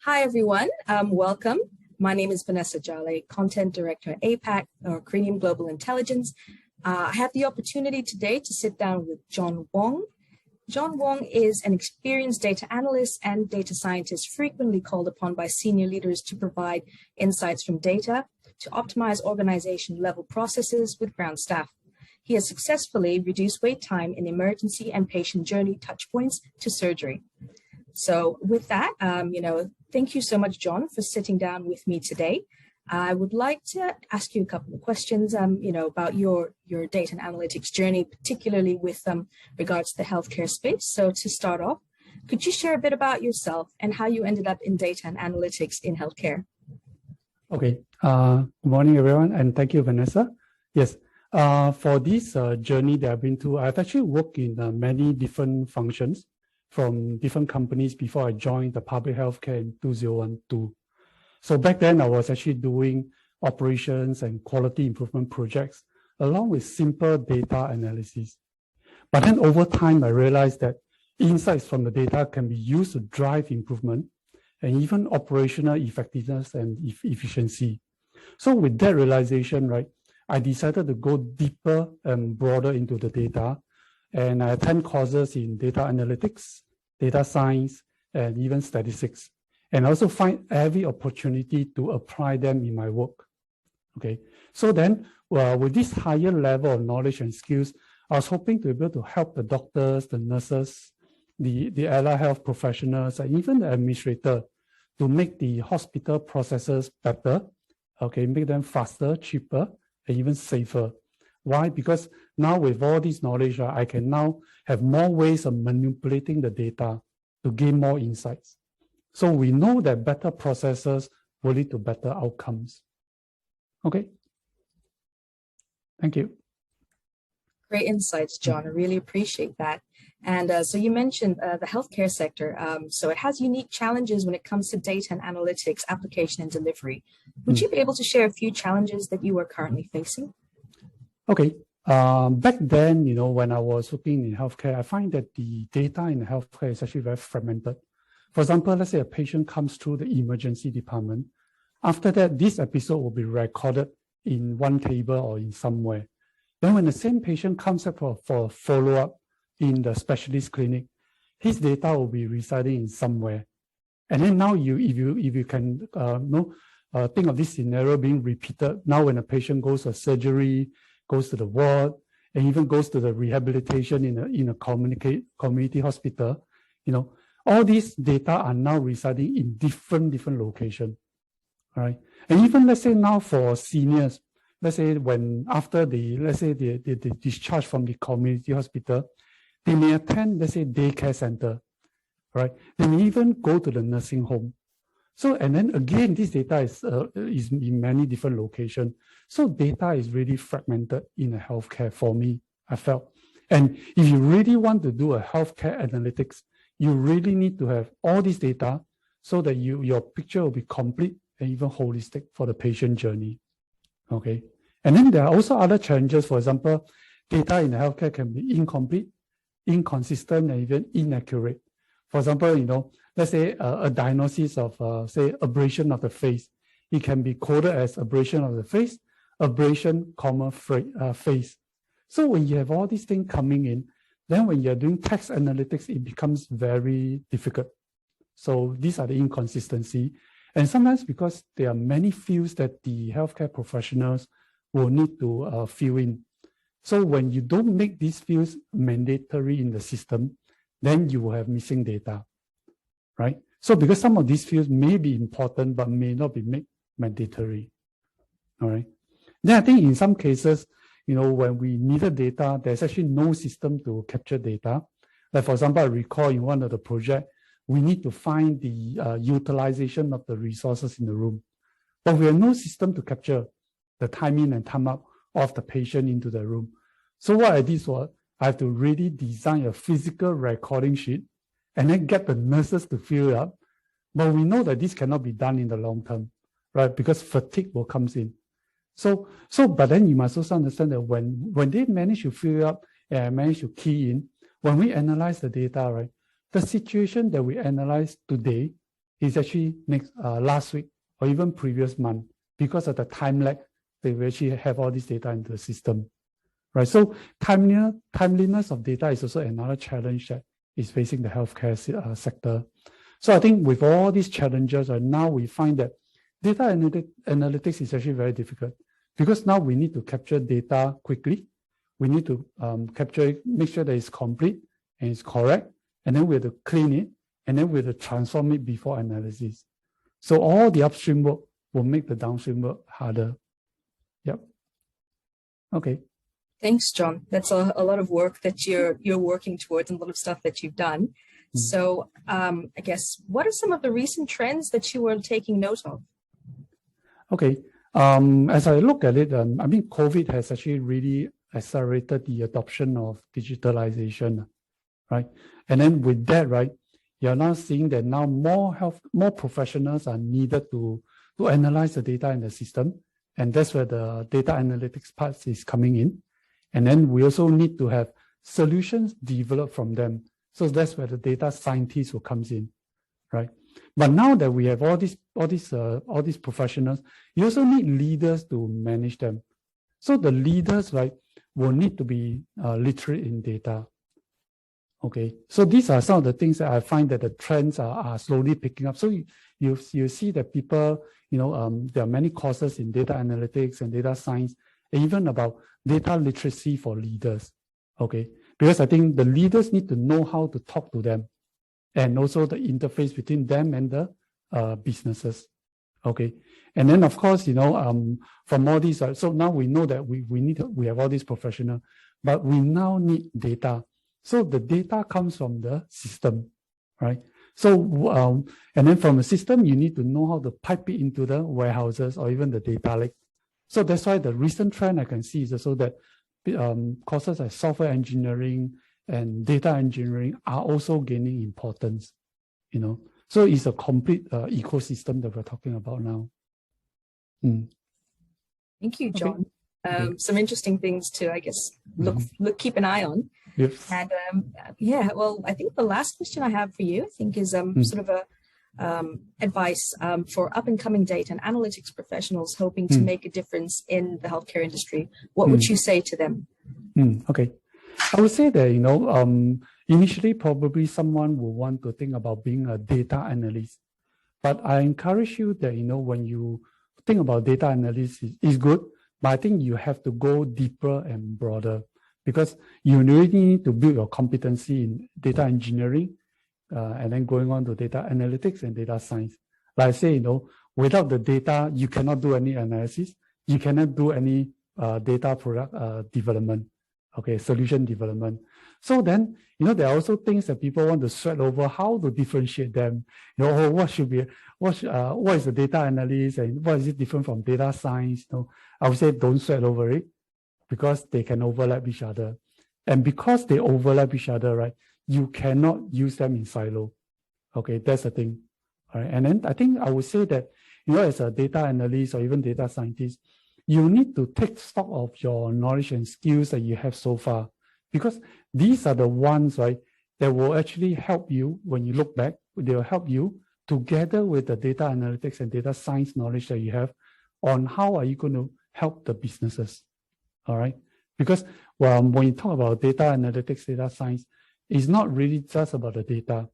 Hi, everyone. Welcome. My name is Vanessa Jale, Content Director at APAC, or Cranium Global Intelligence. I have the opportunity today to sit down with John Wong. John Wong is an experienced data analyst and data scientist frequently called upon by senior leaders to provide insights from data to optimize organization-level processes with ground staff. He has successfully reduced wait time in emergency and patient journey touchpoints to surgery. So with that, thank you so much, John, for sitting down with me today. I would like to ask you a couple of questions, about your data and analytics journey, particularly with regards to the healthcare space. So to start off, could you share a bit about yourself and how you ended up in data and analytics in healthcare? Okay. Good morning, everyone, and thank you, Vanessa. Yes. For this journey that I've been through, I've actually worked in many different functions from different companies before I joined the public healthcare in 2012. So back then, I was actually doing operations and quality improvement projects along with simple data analysis. But then over time, I realized that insights from the data can be used to drive improvement and even operational effectiveness and efficiency. So with that realization, right, I decided to go deeper and broader into the data, and I attend courses in data analytics, data science, and even statistics, and also find every opportunity to apply them in my work. Okay, so then with this higher level of knowledge and skills, I was hoping to be able to help the doctors, the nurses, the allied health professionals, and even the administrator to make the hospital processes better, okay, make them faster, cheaper, and even safer. Why? Because now with all this knowledge, I can now have more ways of manipulating the data to gain more insights. So we know that better processes will lead to better outcomes. Okay. Thank you. Great insights, John. I really appreciate that. And so you mentioned the healthcare sector. So it has unique challenges when it comes to data and analytics, application and delivery. Would you be able to share a few challenges that you are currently facing? Okay. Back then, when I was working in healthcare, I find that the data in healthcare is actually very fragmented. For example, let's say a patient comes through the emergency department. After that, this episode will be recorded in one table or in somewhere. Then when the same patient comes up for a follow-up in the specialist clinic, his data will be residing in somewhere. And then now if you can think of this scenario being repeated, now when a patient goes to surgery, goes to the ward, and even goes to the rehabilitation in a community hospital, all these data are now residing in different locations, right? And even let's say now for seniors, let's say after they discharge from the community hospital, they may attend, let's say, daycare center, right? They may even go to the nursing home. So, and then again, this data is in many different locations. So data is really fragmented in a healthcare for me, I felt. And if you really want to do a healthcare analytics, you really need to have all this data so that your picture will be complete and even holistic for the patient journey. Okay. And then there are also other challenges. For example, data in healthcare can be incomplete, inconsistent, and even inaccurate. For example, let's say a diagnosis of, say, abrasion of the face. It can be coded as abrasion of the face, abrasion, face. So when you have all these things coming in, then when you're doing text analytics, it becomes very difficult. So these are the inconsistency. And sometimes because there are many fields that the healthcare professionals will need to fill in. So when you don't make these fields mandatory in the system, then you will have missing data, right? So because some of these fields may be important, but may not be made mandatory, all right? Then I think in some cases, when we needed data, there's actually no system to capture data. Like for example, I recall in one of the projects, we need to find the utilization of the resources in the room. But we have no system to capture the time in and time out of the patient into the room. So what I did was I have to really design a physical recording sheet and then get the nurses to fill it up. But we know that this cannot be done in the long term, right? Because fatigue will come in. But then you must also understand that when they manage to fill it up and manage to key in, when we analyze the data, right, the situation that we analyze today is actually last week or even previous month because of the time lag. They will actually have all this data in the system, right? So timeliness of data is also another challenge that is facing the healthcare sector. So I think with all these challenges, now we find that data analytics is actually very difficult because now we need to capture data quickly. We need to capture it, make sure that it's complete and it's correct, and then we have to clean it, and then we have to transform it before analysis. So all the upstream work will make the downstream work harder. Yep. Okay. Thanks, John. That's a lot of work that you're working towards and a lot of stuff that you've done. Mm-hmm. So I guess, what are some of the recent trends that you were taking note of? Okay. As I look at it, I mean, COVID has actually really accelerated the adoption of digitalization, right? And then with that, right, you're now seeing that now more professionals are needed to analyze the data in the system. And that's where the data analytics part is coming in. And then we also need to have solutions developed from them. So that's where the data scientists will comes in, right? But now that we have all these professionals, you also need leaders to manage them. So the leaders, right, will need to be literate in data. Okay, so these are some of the things that I find that the trends are slowly picking up. So you see that people, there are many courses in data analytics and data science, and even about data literacy for leaders. Okay, because I think the leaders need to know how to talk to them, and also the interface between them and the businesses. Okay, and then of course, from all these, so now we know that we have all these professionals, but we now need data. So the data comes from the system, right? So, and then from the system, you need to know how to pipe it into the warehouses or even the data lake. So that's why the recent trend I can see is also that courses like software engineering and data engineering are also gaining importance, So it's a complete ecosystem that we're talking about now. Thank you, John. Okay. Some interesting things to, I guess, keep an eye on. Yep. And well, I think the last question I have for you, I think, is sort of a advice for up and coming data and analytics professionals hoping to make a difference in the healthcare industry. What would you say to them? Okay, I would say that initially probably someone will want to think about being a data analyst, but I encourage you that when you think about data analyst is good, but I think you have to go deeper and broader. Because you really need to build your competency in data engineering and then going on to data analytics and data science. Like I say, without the data, you cannot do any analysis. You cannot do any data product development, okay, solution development. So then, there are also things that people want to sweat over, how to differentiate them. What is the data analyst and what is it different from data science? I would say don't sweat over it, because they can overlap each other. And because they overlap each other, right, you cannot use them in silo. Okay, that's the thing. All right. And then I think I would say that, as a data analyst or even data scientist, you need to take stock of your knowledge and skills that you have so far, because these are the ones, right, that will actually help you when you look back. They will help you together with the data analytics and data science knowledge that you have on how are you going to help the businesses. All right, because when you talk about data analytics, data science, it's not really just about the data,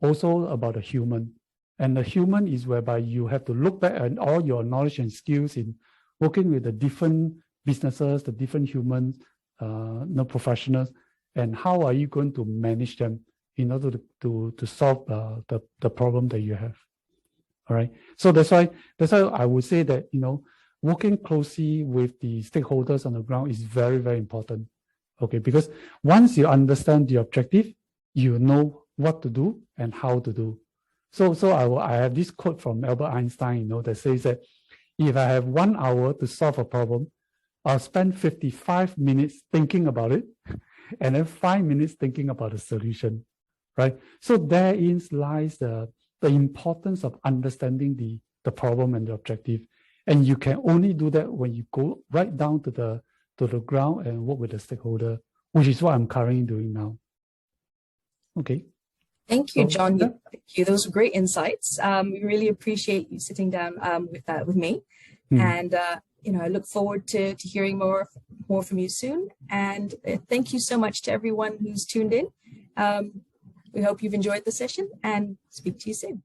also about the human. And the human is whereby you have to look back at all your knowledge and skills in working with the different businesses, the different humans, professionals, and how are you going to manage them in order to solve the problem that you have. All right, so that's why I would say that working closely with the stakeholders on the ground is very, very important. Okay, because once you understand the objective, you know what to do and how to do. So I have this quote from Albert Einstein, that says that if I have 1 hour to solve a problem, I'll spend 55 minutes thinking about it, and then 5 minutes thinking about the solution, right? So therein lies the importance of understanding the problem and the objective. And you can only do that when you go right down to the ground and work with the stakeholder, which is what I'm currently doing now. Okay. Thank you, John. Yeah. Thank you. Those were great insights. We really appreciate you sitting down with me. And, I look forward to hearing more from you soon. And thank you so much to everyone who's tuned in. We hope you've enjoyed the session and speak to you soon.